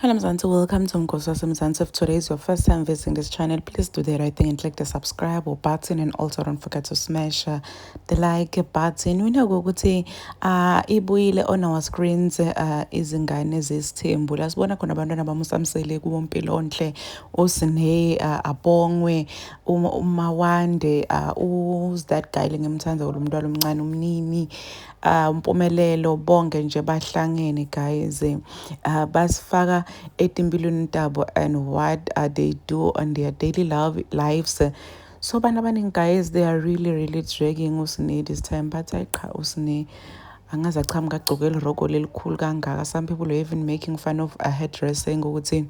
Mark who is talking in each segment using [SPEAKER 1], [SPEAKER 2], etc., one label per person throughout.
[SPEAKER 1] Hello Mzansi, welcome to Mkosi Mzansi. If today is your first time visiting this channel, please do the right thing and click the subscribe or button, and also don't forget to smash the like button. We know ukuthi ibuyile on our screens izingane zesithembu. Lasibona khona abantwana bamusamsele kuwompilo onhle uSineyi Abongwe uMawande who's that guy ngimthanda umntwana omncane umnini Mpumelelo bonke nje bahlangene guys basifaka etimpilweni tabo and what they do on their daily lives. So bana abaningi guys, they are really dragging uSineyi this time, but I cha uSineyi angaze achamuka agcoke irogo lelikhulu kangaka. Some people are even making fun of a hairdressing ukuthi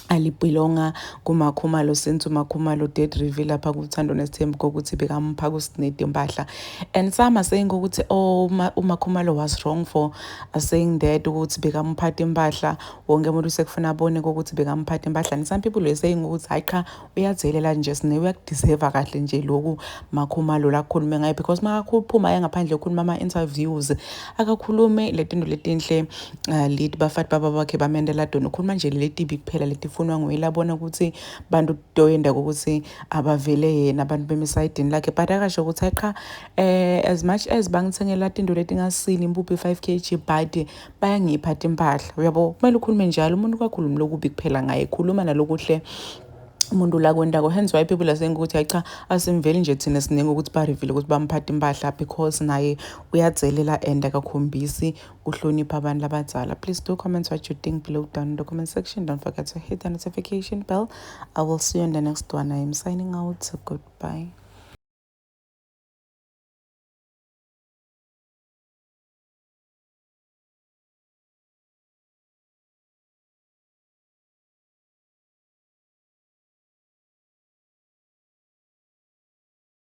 [SPEAKER 1] alibhilonga kuMakhumalo since uMakhumalo did reveal lapha kuThando Nesithembu kokuthi bekampha kuSineyi impahla, and some are saying ukuthi oh uMakhumalo was wrong for saying that ukuthi bekamphatha impahla wonke umuntu sekufuna abone ukuthi bekamphatha impahla, and some people are saying ukuthi hayi cha uyazelela nje Sineyi uyakudeserve kahle nje lokhu Makhumalo la khulume ngayo, because makaphuma ngaphandle khuluma ama-interviews akakhulume letinto letinhle lead bafati baba bakhe bamendela dona, ukhuluma nje letibi kuphela letifunwa nguye. Labona ukuthi bantu doyenda ukuthi abavele yena abantu bemisayidini lakhe, but akasho ukuthi hayi cha as much as bangithengela tinto letingasile impuphu 5 kg but bayangiphatha impahla. Uyabo, kumele ukhulume njalo, umuntu kakhulumi lokubi kuphela ngaye, khuluma nalokuhle umuntu la kwendako. Hence why people are saying ukuthi hayi cha asimveli nje thina Sineyi ukuthi barivile ukuthi bamphatha impahla, because naye uyazelela and akakhombisi kuhlonipha abantu labadzala. Please do comment what you think below down in the comment section. Don't forget to hit the notification bell. I will see you in the next one. I am signing out. Goodbye.